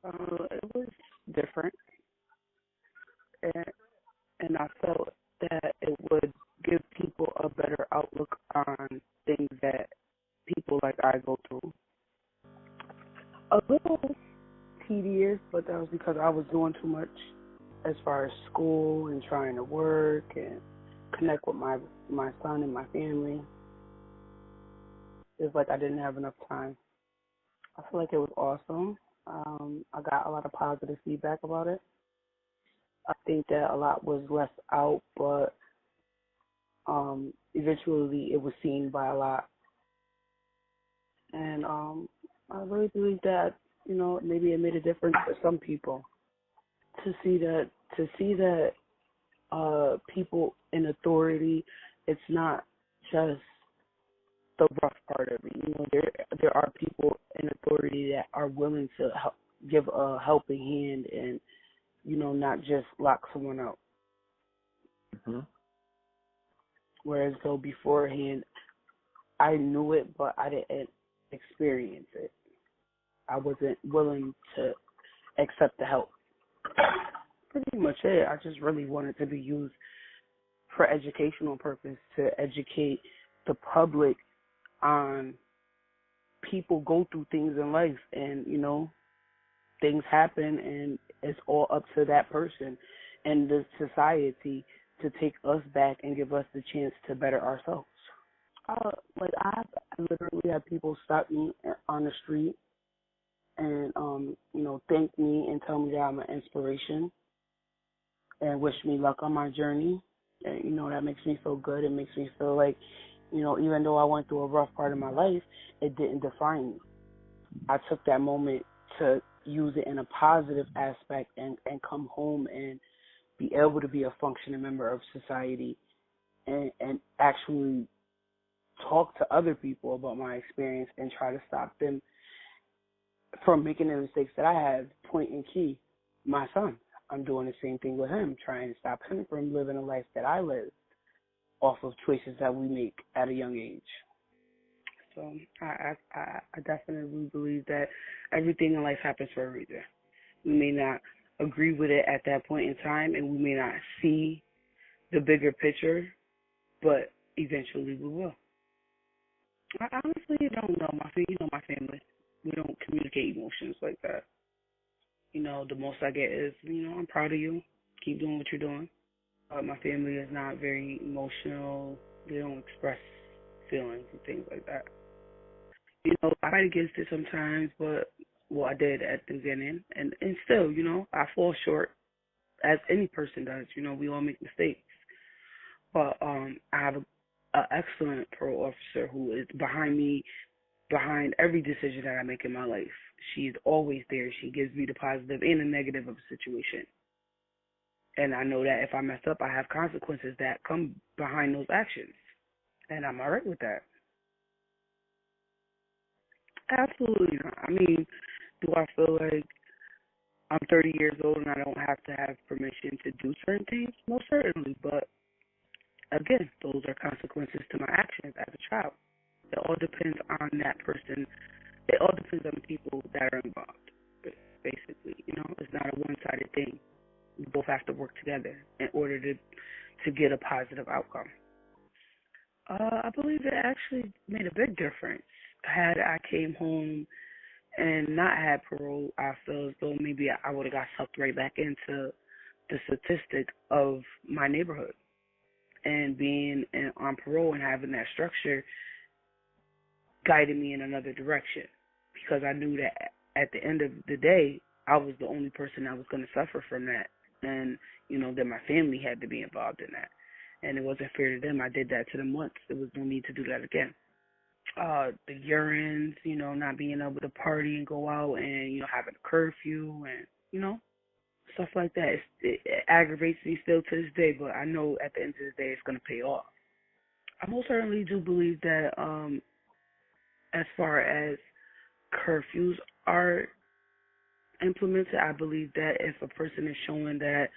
It was different, and, and I felt that it would give people a better outlook on things that people like I go through. A little tedious, but that was because I was doing too much as far as school and trying to work and connect with my son and my family. It's like I didn't have enough time. I feel like it was awesome. I got a lot of positive feedback about it. I think that a lot was left out, but eventually it was seen by a lot. And I really believe that, maybe it made a difference for some people to see that people in authority, it's not just the rough part of it. There are people in authority that are willing to give a helping hand and not just lock someone out. Hmm. Whereas though beforehand, I knew it, but I didn't experience it. I wasn't willing to accept the help. Pretty much it. I just really wanted to be used for educational purpose, to educate the public on people go through things in life, and things happen, and it's all up to that person and the society to take us back and give us the chance to better ourselves. I literally have people stop me on the street and thank me and tell me that I'm an inspiration and wish me luck on my journey. And that makes me feel good. It makes me feel like even though I went through a rough part of my life, it didn't define me. I took that moment to use it in a positive aspect and come home and be able to be a functioning member of society and actually talk to other people about my experience and try to stop them from making the mistakes that I have. Point and key, my son. I'm doing the same thing with him, trying to stop him from living a life that I live off of choices that we make at a young age. So I definitely believe that everything in life happens for a reason. We may not agree with it at that point in time, and we may not see the bigger picture, but eventually we will. I honestly don't know my family. We don't communicate emotions like that. The most I get is, I'm proud of you. Keep doing what you're doing. My family is not very emotional. They don't express feelings and things like that. I fight against it sometimes, but, I did at the beginning. And still, I fall short, as any person does. We all make mistakes. But I have an excellent parole officer who is behind me, behind every decision that I make in my life. She's always there. She gives me the positive and the negative of a situation. And I know that if I mess up, I have consequences that come behind those actions. And I'm all right with that. Absolutely not. I mean, do I feel like I'm 30 years old and I don't have to have permission to do certain things? Most certainly. But again, those are consequences to my actions as a child. It all depends on that person. It all depends on the people that are involved, basically. It's not a one-sided thing. We both have to work together in order to get a positive outcome. I believe it actually made a big difference. Had I came home and not had parole, I feel as though maybe I would have got sucked right back into the statistic of my neighborhood. And being on parole and having that structure guided me in another direction, because I knew that at the end of the day, I was the only person that was going to suffer from that. And, that my family had to be involved in that. And it wasn't fair to them. I did that to them once. There was no need to do that again. The urines, not being able to party and go out and, having a curfew and, stuff like that. It aggravates me still to this day, but I know at the end of the day it's going to pay off. I most certainly do believe that as far as curfews are implemented, I believe that if a person is showing that,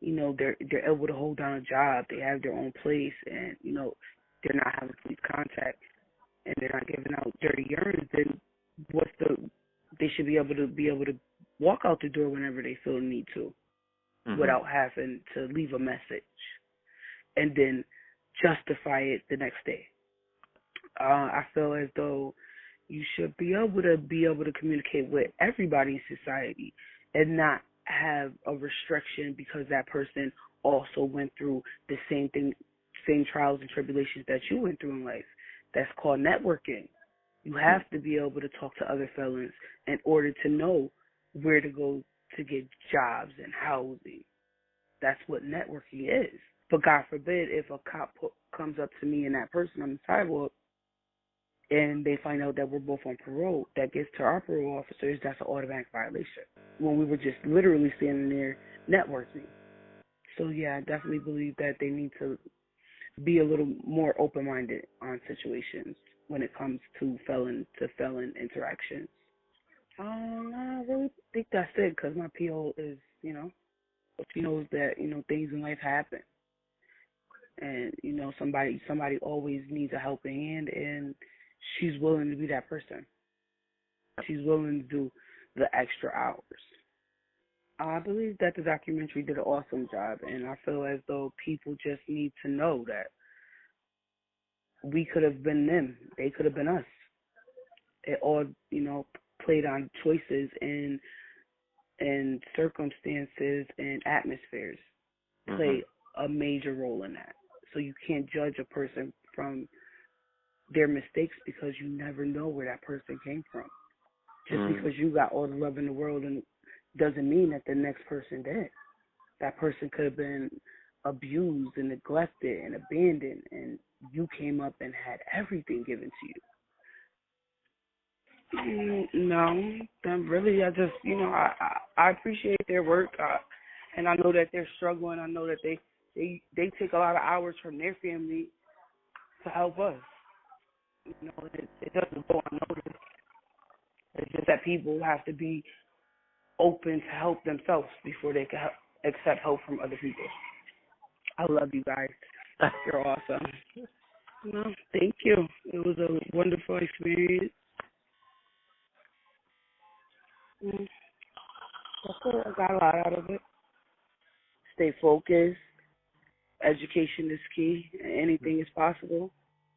they're able to hold down a job, they have their own place, and, they're not having police contact, and they're not giving out dirty urine, then they should be able to walk out the door whenever they feel the need to, Mhm. without having to leave a message and then justify it the next day. I feel as though you should be able to communicate with everybody in society and not have a restriction because that person also went through the same thing, same trials and tribulations that you went through in life. That's called networking. You have to be able to talk to other felons in order to know where to go to get jobs and housing. That's what networking is. But God forbid if a cop comes up to me and that person on the sidewalk and they find out that we're both on parole, that gets to our parole officers, that's an automatic violation. When we were just literally standing there networking. So yeah, I definitely believe that they need to be a little more open-minded on situations when it comes to felon interactions. I really think that's it because my PO is, she knows that, things in life happen. And, somebody always needs a helping hand, and she's willing to be that person. She's willing to do the extra hours. I believe that the documentary did an awesome job, and I feel as though people just need to know that we could have been them. They could have been us. It all, played on choices and circumstances and atmospheres Mhm. play a major role in that. So you can't judge a person from their mistakes because you never know where that person came from. Just Mm. because you got all the love in the world and doesn't mean that the next person did. That person could have been abused and neglected and abandoned, and you came up and had everything given to you. No, then really, I just, I appreciate their work, and I know that they're struggling. I know that they take a lot of hours from their family to help us. It doesn't go unnoticed. It's just that people have to be open to help themselves before they can accept help from other people. I love you guys. You're awesome. No, thank you. It was a wonderful experience. That's it. I got a lot out of it. Stay focused. Education is key. Anything is possible.